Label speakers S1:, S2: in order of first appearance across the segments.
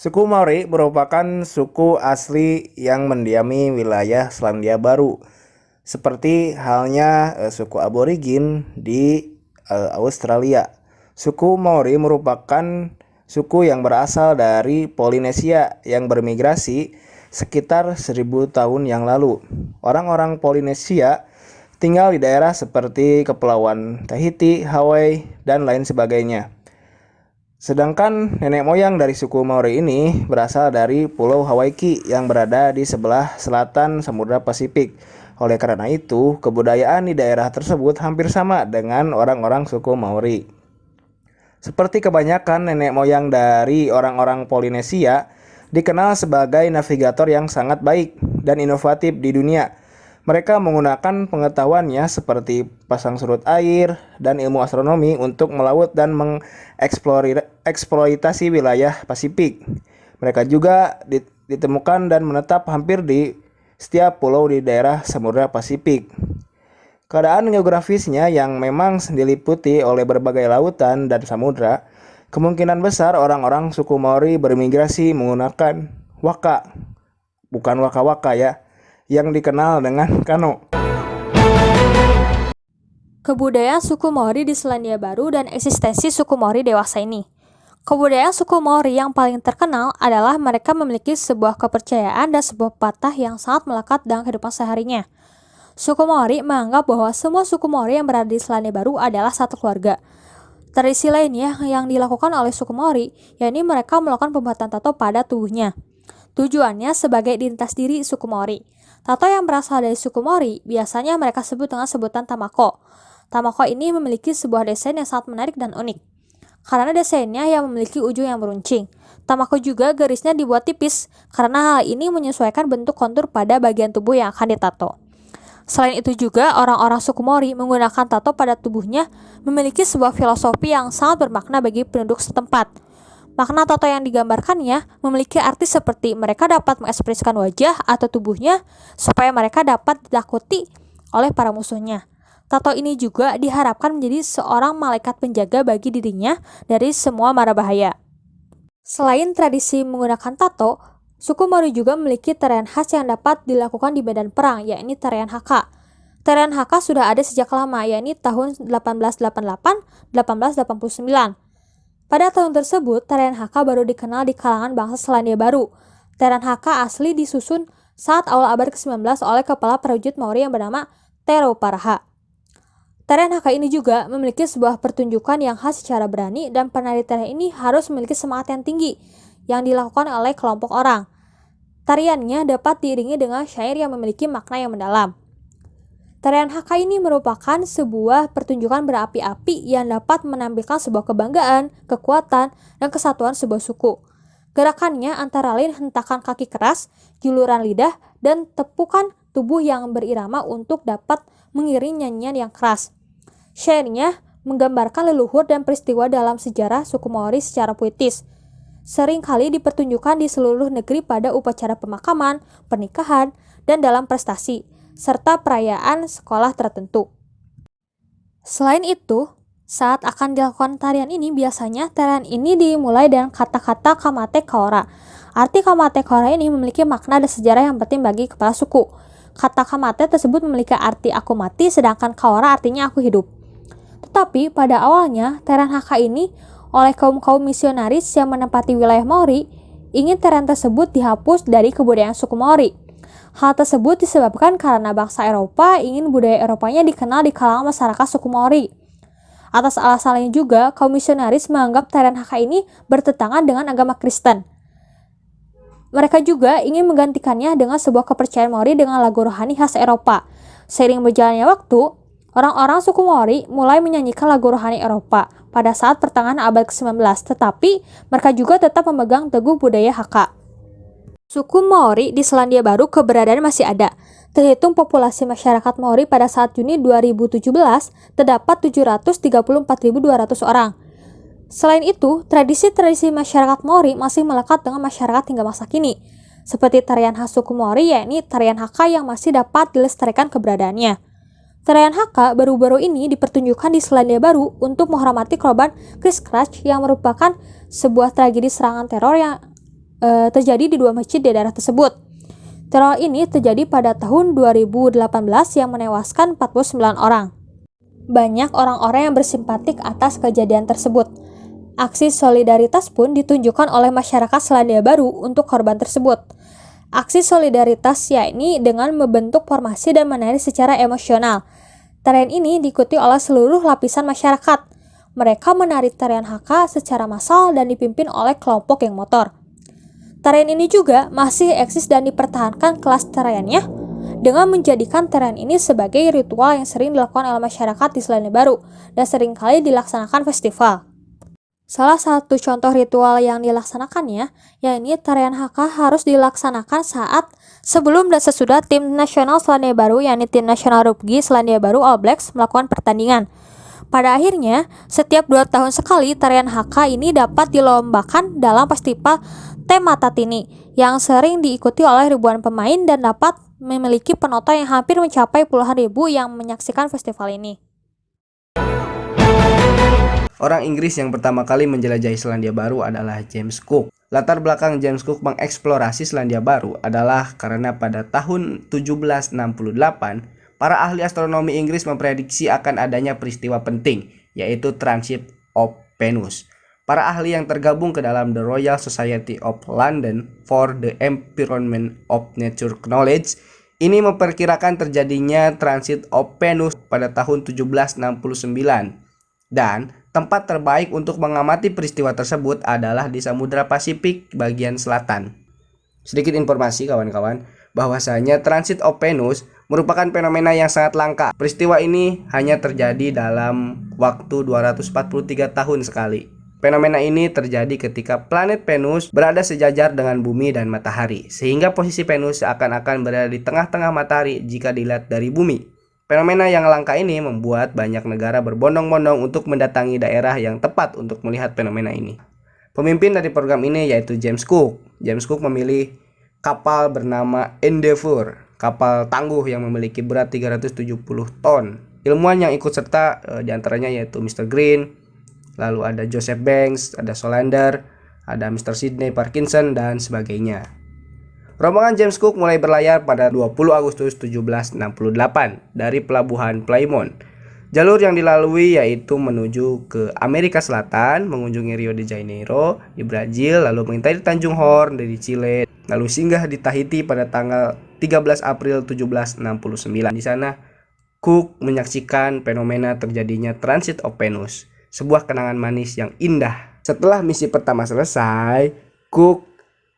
S1: Suku Maori merupakan suku asli yang mendiami wilayah Selandia Baru, seperti halnya suku aborigin di Australia. Suku Maori merupakan suku yang berasal dari Polinesia yang bermigrasi sekitar 1000 tahun yang lalu. Orang-orang Polinesia tinggal di daerah seperti Kepulauan Tahiti, Hawaii, dan lain sebagainya. Sedangkan nenek moyang dari suku Maori ini berasal dari Pulau Hawaii yang berada di sebelah selatan Samudra Pasifik. Oleh karena itu, kebudayaan di daerah tersebut hampir sama dengan orang-orang suku Maori. Seperti kebanyakan nenek moyang dari orang-orang Polinesia, dikenal sebagai navigator yang sangat baik dan inovatif di dunia. Mereka menggunakan pengetahuannya seperti pasang surut air dan ilmu astronomi untuk melaut dan mengeksploitasi wilayah Pasifik. Mereka juga ditemukan dan menetap hampir di setiap pulau di daerah Samudra Pasifik. Keadaan geografisnya yang memang diliputi oleh berbagai lautan dan samudra, kemungkinan besar orang-orang suku Maori bermigrasi menggunakan waka, bukan waka-waka ya, yang dikenal dengan kano.
S2: Kebudayaan suku Maori di Selandia Baru dan eksistensi suku Maori dewasa ini. Kebudayaan suku Maori yang paling terkenal adalah mereka memiliki sebuah kepercayaan dan sebuah patah yang sangat melekat dalam kehidupan seharinya. Suku Maori menganggap bahwa semua suku Maori yang berada di Selandia Baru adalah satu keluarga. Tradisi lainnya yang dilakukan oleh suku Maori, yakni mereka melakukan pembuatan tato pada tubuhnya. Tujuannya sebagai identitas diri suku Maori. Tato yang berasal dari suku Maori biasanya mereka sebut dengan sebutan tamako. Tamako ini memiliki sebuah desain yang sangat menarik dan unik. Karena desainnya yang memiliki ujung yang meruncing. Tamako juga garisnya dibuat tipis, karena hal ini menyesuaikan bentuk kontur pada bagian tubuh yang akan ditato. Selain itu juga, orang-orang suku Maori menggunakan tato pada tubuhnya memiliki sebuah filosofi yang sangat bermakna bagi penduduk setempat. Makna tato yang digambarkannya memiliki arti seperti mereka dapat mengekspresikan wajah atau tubuhnya supaya mereka dapat ditakuti oleh para musuhnya. Tato ini juga diharapkan menjadi seorang malaikat penjaga bagi dirinya dari semua mara bahaya. Selain tradisi menggunakan tato, suku Maori juga memiliki tarian khas yang dapat dilakukan di medan perang, yakni tarian Haka. Tarian Haka sudah ada sejak lama, yakni tahun 1888-1889. Pada tahun tersebut, tarian Haka baru dikenal di kalangan bangsa Selandia Baru. Tarian Haka asli disusun saat awal abad ke-19 oleh kepala prajurit Maori yang bernama Tero Paraha. Tarian Haka ini juga memiliki sebuah pertunjukan yang khas secara berani, dan penari tarian ini harus memiliki semangat yang tinggi yang dilakukan oleh kelompok orang. Tariannya dapat diiringi dengan syair yang memiliki makna yang mendalam. Tarian Haka ini merupakan sebuah pertunjukan berapi-api yang dapat menampilkan sebuah kebanggaan, kekuatan, dan kesatuan sebuah suku. Gerakannya antara lain hentakan kaki keras, juluran lidah, dan tepukan tubuh yang berirama untuk dapat mengiring nyanyian yang keras. Syairnya menggambarkan leluhur dan peristiwa dalam sejarah suku Maori secara puitis. Sering kali dipertunjukkan di seluruh negeri pada upacara pemakaman, pernikahan, dan dalam prestasi, serta perayaan sekolah tertentu. Selain itu, saat akan dilakukan tarian ini, biasanya tarian ini dimulai dengan kata-kata Kamate Kaora. Arti Kamate Kaora ini memiliki makna dan sejarah yang penting bagi kepala suku. Kata Kamate tersebut memiliki arti aku mati, sedangkan Kaora artinya aku hidup. Tetapi pada awalnya, tarian Haka ini oleh kaum-kaum misionaris yang menempati wilayah Maori, ingin tarian tersebut dihapus dari kebudayaan suku Maori. Hal tersebut disebabkan karena bangsa Eropa ingin budaya Eropanya dikenal di kalangan masyarakat suku Maori. Atas alasan lain juga, kaum misionaris menganggap tarian Haka ini bertentangan dengan agama Kristen. Mereka juga ingin menggantikannya dengan sebuah kepercayaan Maori dengan lagu rohani khas Eropa. Seiring berjalannya waktu, orang-orang suku Maori mulai menyanyikan lagu rohani Eropa pada saat pertengahan abad ke-19, tetapi mereka juga tetap memegang teguh budaya Haka. Suku Maori di Selandia Baru keberadaan masih ada. Terhitung populasi masyarakat Maori pada saat Juni 2017 terdapat 734.200 orang. Selain itu, tradisi-tradisi masyarakat Maori masih melekat dengan masyarakat hingga masa kini, seperti tarian khas suku Maori, yakni tarian Haka yang masih dapat dilestarikan keberadaannya. Tarian Haka baru-baru ini dipertunjukkan di Selandia Baru untuk menghormati korban Christchurch yang merupakan sebuah tragedi serangan teror yang terjadi di 2 masjid di daerah tersebut. Teror ini terjadi pada tahun 2018 yang menewaskan 49 orang. Banyak orang-orang yang bersimpatik atas kejadian tersebut. Aksi solidaritas pun ditunjukkan oleh masyarakat Selandia Baru untuk korban tersebut. Aksi solidaritas yakni dengan membentuk formasi dan menari secara emosional. Tarian ini diikuti oleh seluruh lapisan masyarakat. Mereka menari tarian Haka secara massal dan dipimpin oleh kelompok geng motor. Tarian ini juga masih eksis dan dipertahankan kelas tariannya dengan menjadikan tarian ini sebagai ritual yang sering dilakukan oleh masyarakat di Selandia Baru dan seringkali dilaksanakan festival. Salah satu contoh ritual yang dilaksanakannya, yakni tarian Haka harus dilaksanakan saat sebelum dan sesudah tim nasional Selandia Baru, yakni tim nasional rugby Selandia Baru All Blacks melakukan pertandingan. Pada akhirnya, setiap 2 tahun sekali tarian Haka ini dapat dilombakan dalam festival Tematatini yang sering diikuti oleh ribuan pemain dan dapat memiliki penonton yang hampir mencapai puluhan ribu yang menyaksikan festival ini.
S1: Orang Inggris yang pertama kali menjelajahi Selandia Baru adalah James Cook. Latar belakang James Cook mengeksplorasi Selandia Baru adalah karena pada tahun 1768, para ahli astronomi Inggris memprediksi akan adanya peristiwa penting, yaitu transit of Venus. Para ahli yang tergabung ke dalam The Royal Society of London for the Environment of Nature Knowledge ini memperkirakan terjadinya transit of Venus pada tahun 1769. Dan tempat terbaik untuk mengamati peristiwa tersebut adalah di Samudra Pasifik bagian selatan. Sedikit informasi kawan-kawan, bahwasanya transit of Venus merupakan fenomena yang sangat langka. Peristiwa ini hanya terjadi dalam waktu 243 tahun sekali. Fenomena ini terjadi ketika planet Venus berada sejajar dengan bumi dan matahari, sehingga posisi Venus seakan-akan berada di tengah-tengah matahari jika dilihat dari bumi. Fenomena yang langka ini membuat banyak negara berbondong-bondong untuk mendatangi daerah yang tepat untuk melihat fenomena ini. Pemimpin dari program ini yaitu James Cook. James Cook memilih kapal bernama Endeavour, kapal tangguh yang memiliki berat 370 ton. Ilmuwan yang ikut serta diantaranya yaitu Mr. Green, lalu ada Joseph Banks, ada Solander, ada Mr. Sidney Parkinson, dan sebagainya. Rombongan James Cook mulai berlayar pada 20 Agustus 1768 dari pelabuhan Plymouth. Jalur yang dilalui yaitu menuju ke Amerika Selatan, mengunjungi Rio de Janeiro di Brazil, lalu mengintai Tanjung Horn dari Chile, lalu singgah di Tahiti pada tanggal 13 April 1769. Di sana, Cook menyaksikan fenomena terjadinya transit of Venus, sebuah kenangan manis yang indah. Setelah misi pertama selesai, Cook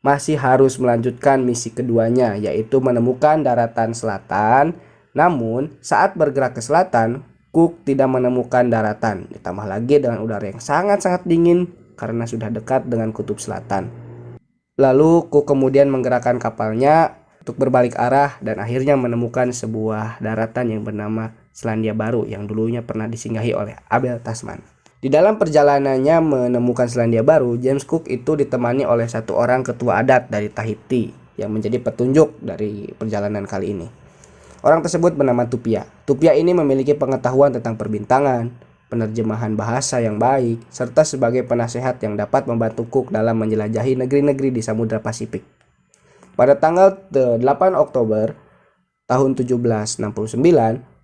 S1: masih harus melanjutkan misi keduanya, yaitu menemukan daratan selatan. Namun, saat bergerak ke selatan, Cook tidak menemukan daratan. Ditambah lagi dengan udara yang sangat-sangat dingin karena sudah dekat dengan kutub selatan. Lalu, Cook kemudian menggerakkan kapalnya untuk berbalik arah dan akhirnya menemukan sebuah daratan yang bernama Selandia Baru yang dulunya pernah disinggahi oleh Abel Tasman. Di dalam perjalanannya menemukan Selandia Baru, James Cook itu ditemani oleh satu orang ketua adat dari Tahiti yang menjadi petunjuk dari perjalanan kali ini. Orang tersebut bernama Tupia. Tupia ini memiliki pengetahuan tentang perbintangan, penerjemahan bahasa yang baik, serta sebagai penasehat yang dapat membantu Cook dalam menjelajahi negeri-negeri di Samudra Pasifik. Pada tanggal 8 Oktober tahun 1769,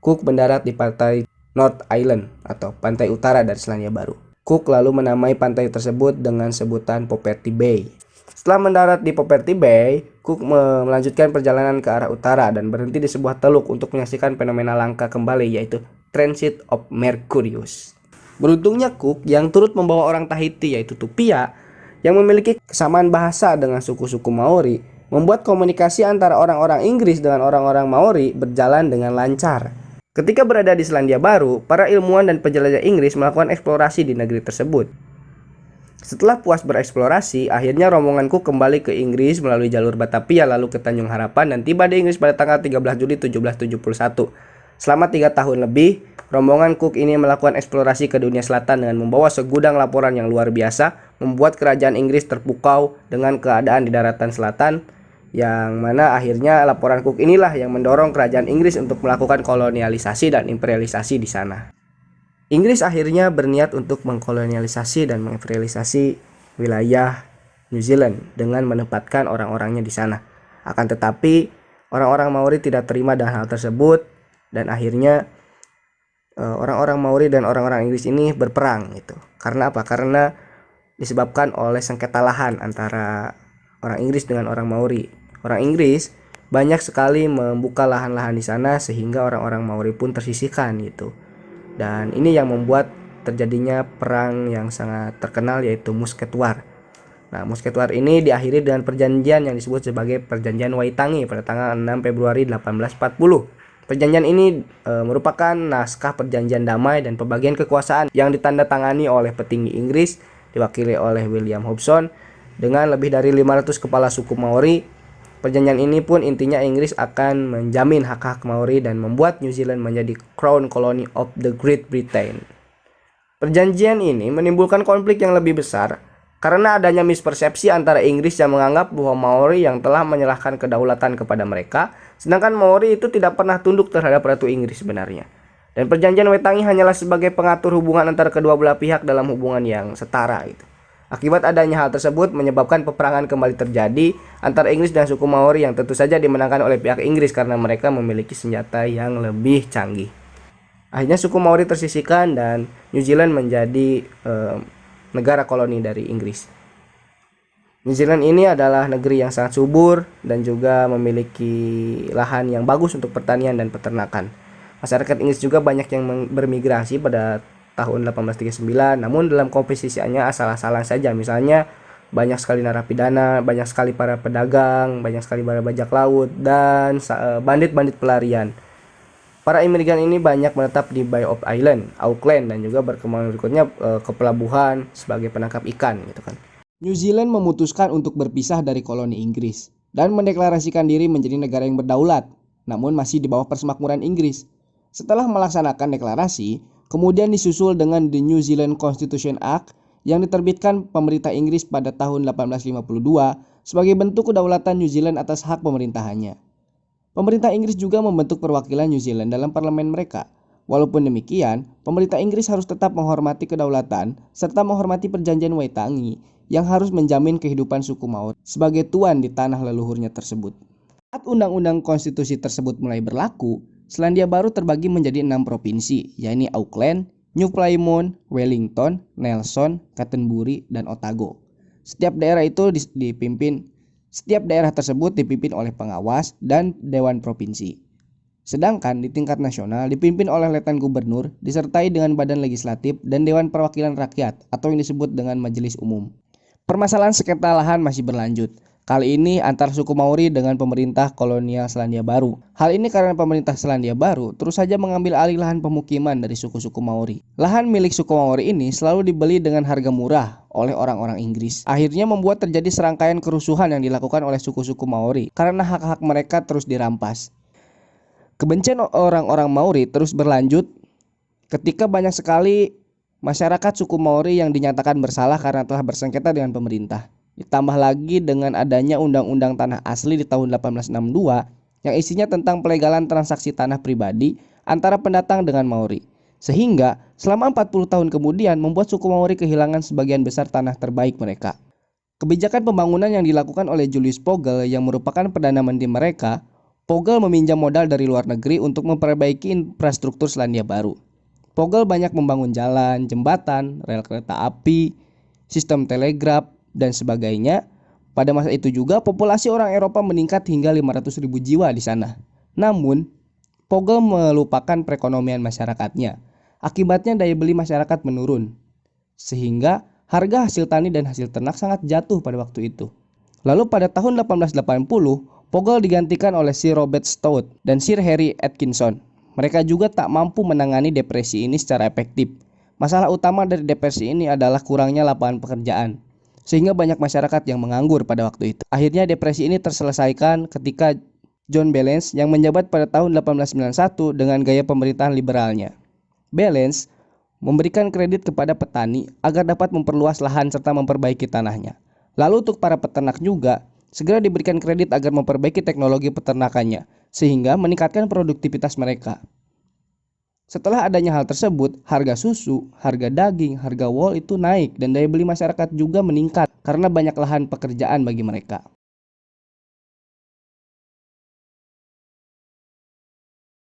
S1: Cook mendarat di pantai North Island atau pantai utara dari Selandia Baru. Cook lalu menamai pantai tersebut dengan sebutan Poverty Bay. Setelah mendarat di Poverty Bay, Cook melanjutkan perjalanan ke arah utara dan berhenti di sebuah teluk untuk menyaksikan fenomena langka kembali, yaitu Transit of Mercurius. Beruntungnya Cook yang turut membawa orang Tahiti yaitu Tupia yang memiliki kesamaan bahasa dengan suku-suku Maori, membuat komunikasi antara orang-orang Inggris dengan orang-orang Maori berjalan dengan lancar. Ketika berada di Selandia Baru, para ilmuwan dan penjelajah Inggris melakukan eksplorasi di negeri tersebut. Setelah puas bereksplorasi, akhirnya rombongan Cook kembali ke Inggris melalui jalur Batavia lalu ke Tanjung Harapan dan tiba di Inggris pada tanggal 13 Juli 1771. Selama 3 tahun lebih, rombongan Cook ini melakukan eksplorasi ke dunia selatan dengan membawa segudang laporan yang luar biasa, membuat kerajaan Inggris terpukau dengan keadaan di daratan selatan, yang mana akhirnya laporan Cook inilah yang mendorong kerajaan Inggris untuk melakukan kolonialisasi dan imperialisasi di sana. Inggris akhirnya berniat untuk mengkolonialisasi dan mengimperialisasi wilayah New Zealand dengan menempatkan orang-orangnya di sana. Akan tetapi orang-orang Maori tidak terima dengan hal tersebut dan akhirnya orang-orang Maori dan orang-orang Inggris ini berperang gitu. Karena apa? Karena disebabkan oleh sengketa lahan antara orang Inggris dengan orang Maori. Orang Inggris banyak sekali membuka lahan-lahan di sana sehingga orang-orang Maori pun tersisihkan gitu. Dan ini yang membuat terjadinya perang yang sangat terkenal yaitu Musket War. Nah, Musket War ini diakhiri dengan perjanjian yang disebut sebagai Perjanjian Waitangi pada tanggal 6 Februari 1840. Perjanjian ini merupakan naskah perjanjian damai dan pembagian kekuasaan yang ditandatangani oleh petinggi Inggris diwakili oleh William Hobson dengan lebih dari 500 kepala suku Maori. Perjanjian ini pun intinya Inggris akan menjamin hak-hak Maori dan membuat New Zealand menjadi Crown Colony of the Great Britain. Perjanjian ini menimbulkan konflik yang lebih besar karena adanya mispersepsi antara Inggris yang menganggap bahwa Maori yang telah menyerahkan kedaulatan kepada mereka, sedangkan Maori itu tidak pernah tunduk terhadap Ratu Inggris sebenarnya. Dan perjanjian Waitangi hanyalah sebagai pengatur hubungan antara kedua belah pihak dalam hubungan yang setara gitu. Akibat adanya hal tersebut menyebabkan peperangan kembali terjadi antara Inggris dan suku Maori yang tentu saja dimenangkan oleh pihak Inggris karena mereka memiliki senjata yang lebih canggih. Akhirnya suku Maori tersisihkan dan New Zealand menjadi negara koloni dari Inggris. New Zealand ini adalah negeri yang sangat subur dan juga memiliki lahan yang bagus untuk pertanian dan peternakan. Masyarakat Inggris juga banyak yang bermigrasi pada tahun 1839, namun dalam komposisinya asal-asalan saja. Misalnya banyak sekali narapidana, banyak sekali para pedagang, banyak sekali para bajak laut, dan bandit-bandit pelarian. Para imigran ini banyak menetap di Bay of Island, Auckland, dan juga berkembang berikutnya ke pelabuhan sebagai penangkap ikan gitu kan. New Zealand memutuskan untuk berpisah dari koloni Inggris dan mendeklarasikan diri menjadi negara yang berdaulat, namun masih di bawah persemakmuran Inggris. Setelah melaksanakan deklarasi, kemudian disusul dengan The New Zealand Constitution Act yang diterbitkan pemerintah Inggris pada tahun 1852 sebagai bentuk kedaulatan New Zealand atas hak pemerintahannya. Pemerintah Inggris juga membentuk perwakilan New Zealand dalam parlemen mereka. Walaupun demikian, pemerintah Inggris harus tetap menghormati kedaulatan serta menghormati perjanjian Waitangi yang harus menjamin kehidupan suku Maori sebagai tuan di tanah leluhurnya tersebut. Saat undang-undang konstitusi tersebut mulai berlaku, Selandia Baru terbagi menjadi 6 provinsi, yaitu Auckland, New Plymouth, Wellington, Nelson, Canterbury, dan Otago. Setiap daerah tersebut dipimpin oleh pengawas dan dewan provinsi. Sedangkan di tingkat nasional dipimpin oleh Letnan Gubernur disertai dengan badan legislatif dan dewan perwakilan rakyat atau yang disebut dengan majelis umum. Permasalahan sengketa lahan masih berlanjut. Kali ini antara suku Maori dengan pemerintah kolonial Selandia Baru. Hal ini karena pemerintah Selandia Baru terus saja mengambil alih lahan pemukiman dari suku-suku Maori. Lahan milik suku Maori ini selalu dibeli dengan harga murah oleh orang-orang Inggris. Akhirnya membuat terjadi serangkaian kerusuhan yang dilakukan oleh suku-suku Maori karena hak-hak mereka terus dirampas. Kebencian orang-orang Maori terus berlanjut ketika banyak sekali masyarakat suku Maori yang dinyatakan bersalah karena telah bersengketa dengan pemerintah. Ditambah lagi dengan adanya Undang-Undang Tanah Asli di tahun 1862 yang isinya tentang pelegalan transaksi tanah pribadi antara pendatang dengan Maori. Sehingga selama 40 tahun kemudian membuat suku Maori kehilangan sebagian besar tanah terbaik mereka. Kebijakan pembangunan yang dilakukan oleh Julius Pogel yang merupakan Perdana Menteri mereka, Pogel meminjam modal dari luar negeri untuk memperbaiki infrastruktur Selandia Baru. Pogel banyak membangun jalan, jembatan, rel kereta api, sistem telegraf, dan sebagainya. Pada masa itu juga populasi orang Eropa meningkat hingga 500.000 jiwa di sana. Namun, Pogel melupakan perekonomian masyarakatnya. Akibatnya daya beli masyarakat menurun. Sehingga harga hasil tani dan hasil ternak sangat jatuh pada waktu itu. Lalu pada tahun 1880, Pogel digantikan oleh Sir Robert Stout dan Sir Harry Atkinson. Mereka juga tak mampu menangani depresi ini secara efektif. Masalah utama dari depresi ini adalah kurangnya lapangan pekerjaan, sehingga banyak masyarakat yang menganggur pada waktu itu. Akhirnya depresi ini terselesaikan ketika John Ballance yang menjabat pada tahun 1891 dengan gaya pemerintahan liberalnya. Ballance memberikan kredit kepada petani agar dapat memperluas lahan serta memperbaiki tanahnya. Lalu untuk para peternak juga segera diberikan kredit agar memperbaiki teknologi peternakannya sehingga meningkatkan produktivitas mereka.
S3: Setelah adanya hal tersebut, harga susu, harga daging, harga wol itu naik dan daya beli masyarakat juga meningkat karena banyak lahan pekerjaan bagi mereka.